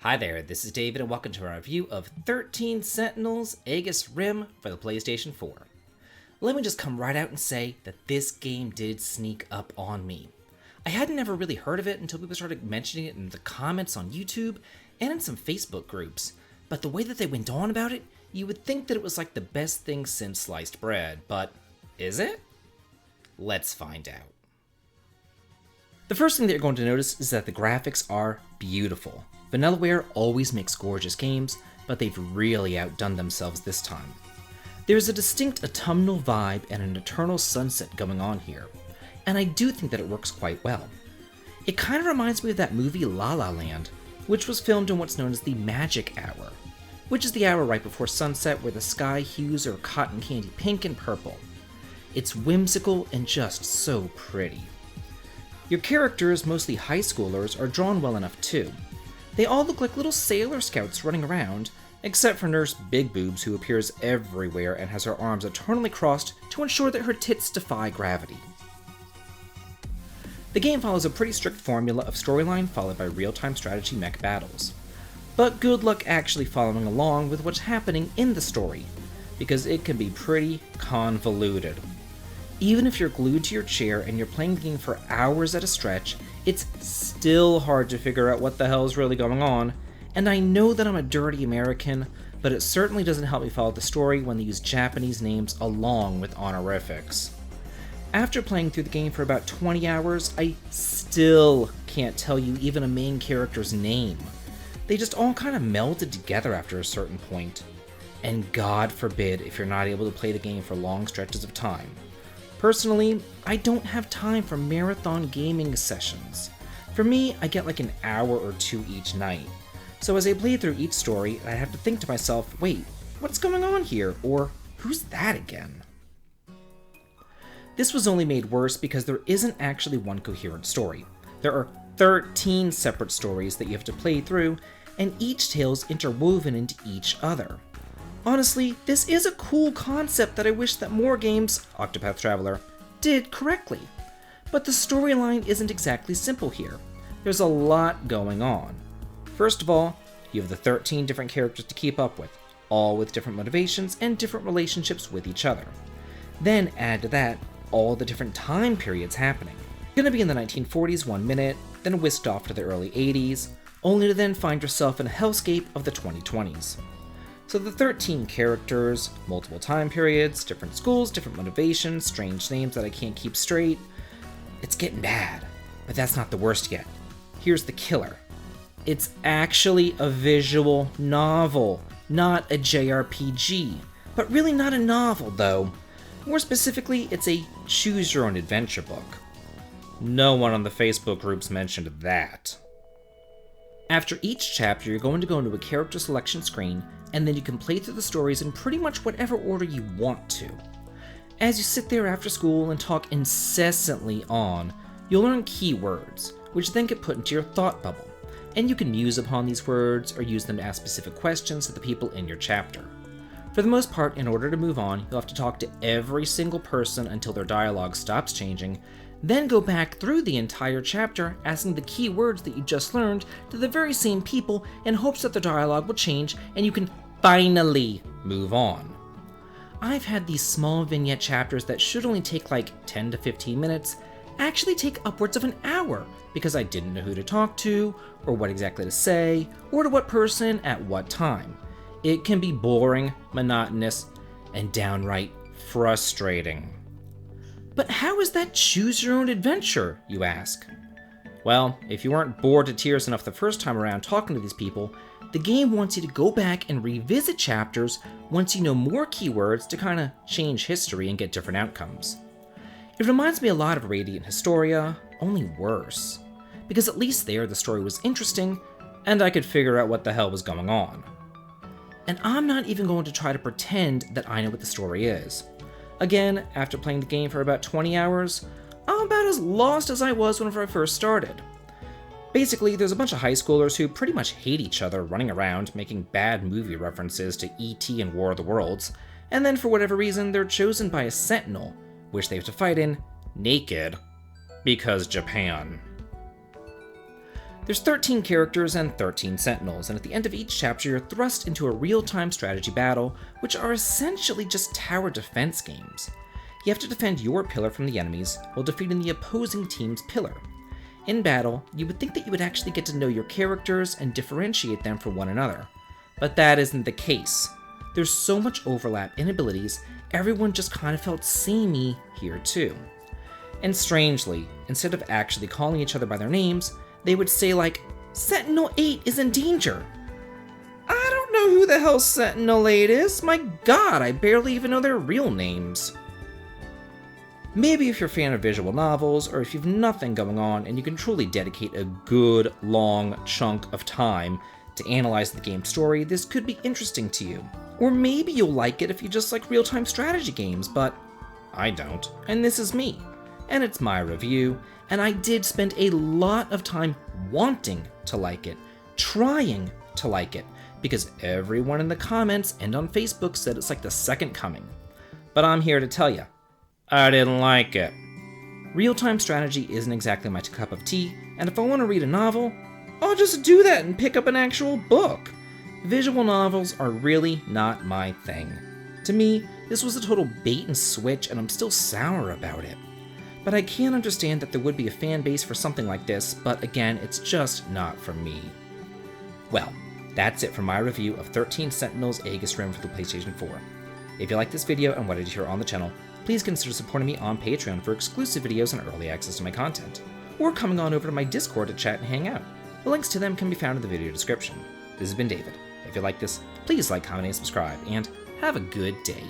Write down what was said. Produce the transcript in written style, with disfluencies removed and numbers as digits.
Hi there, this is David and welcome to our review of 13 Sentinels Aegis Rim for the PlayStation 4. Let me just come right out and say that this game did sneak up on me. I hadn't ever really heard of it until people started mentioning it in the comments on YouTube and in some Facebook groups, but the way that they went on about it, you would think that it was like the best thing since sliced bread, but is it? Let's find out. The first thing that you're going to notice is that the graphics are beautiful. Vanillaware always makes gorgeous games, but they've really outdone themselves this time. There's a distinct autumnal vibe and an eternal sunset going on here, and I do think that it works quite well. It kind of reminds me of that movie La La Land, which was filmed in what's known as the Magic Hour, which is the hour right before sunset where the sky hues are cotton candy pink and purple. It's whimsical and just so pretty. Your characters, mostly high schoolers, are drawn well enough too. They all look like little sailor scouts running around, except for Nurse Big Boobs, who appears everywhere and has her arms eternally crossed to ensure that her tits defy gravity. The game follows a pretty strict formula of storyline followed by real-time strategy mech battles. But good luck actually following along with what's happening in the story, because it can be pretty convoluted. Even if you're glued to your chair and you're playing the game for hours at a stretch, it's still hard to figure out what the hell is really going on, and I know that I'm a dirty American, but it certainly doesn't help me follow the story when they use Japanese names along with honorifics. After playing through the game for about 20 hours, I still can't tell you even a main character's name. They just all kind of melded together after a certain point. And God forbid if you're not able to play the game for long stretches of time. Personally, I don't have time for marathon gaming sessions. For me, I get like an hour or two each night. So as I play through each story, I have to think to myself, wait, what's going on here? Or, who's that again? This was only made worse because there isn't actually one coherent story. There are 13 separate stories that you have to play through, and each tale's interwoven into each other. Honestly, this is a cool concept that I wish that more games, Octopath Traveler, did correctly. But the storyline isn't exactly simple here. There's a lot going on. First of all, you have the 13 different characters to keep up with, all with different motivations and different relationships with each other. Then add to that all the different time periods happening. You're gonna be in the 1940s 1 minute, then whisked off to the early 80s, only to then find yourself in a hellscape of the 2020s. So the 13 characters, multiple time periods, different schools, different motivations, strange names that I can't keep straight. It's getting bad, but that's not the worst yet. Here's the killer. It's actually a visual novel, not a JRPG. But really not a novel, though. More specifically, it's a choose-your-own-adventure book. No one on the Facebook groups mentioned that. After each chapter, you're going to go into a character selection screen, and then you can play through the stories in pretty much whatever order you want to. As you sit there after school and talk incessantly on, you'll learn keywords, which then get put into your thought bubble, and you can muse upon these words or use them to ask specific questions to the people in your chapter. For the most part, in order to move on, you'll have to talk to every single person until their dialogue stops changing, then go back through the entire chapter asking the key words that you just learned to the very same people in hopes that the dialogue will change and you can finally move on. I've had these small vignette chapters that should only take like 10 to 15 minutes actually take upwards of an hour because I didn't know who to talk to, or what exactly to say, or to what person at what time. It can be boring, monotonous, and downright frustrating. But how is that choose your own adventure, you ask? Well, if you weren't bored to tears enough the first time around talking to these people, the game wants you to go back and revisit chapters once you know more keywords to kind of change history and get different outcomes. It reminds me a lot of Radiant Historia, only worse. Because at least there the story was interesting, and I could figure out what the hell was going on. And I'm not even going to try to pretend that I know what the story is. Again, after playing the game for about 20 hours, I'm about as lost as I was whenever I first started. Basically, there's a bunch of high schoolers who pretty much hate each other running around making bad movie references to E.T. and War of the Worlds, and then for whatever reason they're chosen by a Sentinel, which they have to fight in naked, because Japan. There's 13 characters and 13 Sentinels, and at the end of each chapter you're thrust into a real-time strategy battle, which are essentially just tower defense games. You have to defend your pillar from the enemies while defeating the opposing team's pillar. In battle, you would think that you would actually get to know your characters and differentiate them from one another, but that isn't the case. There's so much overlap in abilities, everyone just kind of felt samey here too. And strangely, instead of actually calling each other by their names, they would say like, Sentinel 8 is in danger. I don't know who the hell Sentinel 8 is. My god, I barely even know their real names. Maybe if you're a fan of visual novels, or if you've nothing going on and you can truly dedicate a good, long chunk of time to analyze the game's story, this could be interesting to you. Or maybe you'll like it if you just like real-time strategy games, but I don't, and this is me. And it's my review, and I did spend a lot of time wanting to like it, trying to like it, because everyone in the comments and on Facebook said it's like the second coming. But I'm here to tell you, I didn't like it. Real-time strategy isn't exactly my cup of tea, and if I want to read a novel, I'll just do that and pick up an actual book. Visual novels are really not my thing. To me, this was a total bait and switch, and I'm still sour about it. But I can understand that there would be a fan base for something like this, but again, it's just not for me. Well, that's it for my review of 13 Sentinels Aegis Rim for the PlayStation 4. If you like this video and wanted to hear on the channel, please consider supporting me on Patreon for exclusive videos and early access to my content, or coming on over to my Discord to chat and hang out. The links to them can be found in the video description. This has been David. If you like this, please like, comment, and subscribe, and have a good day.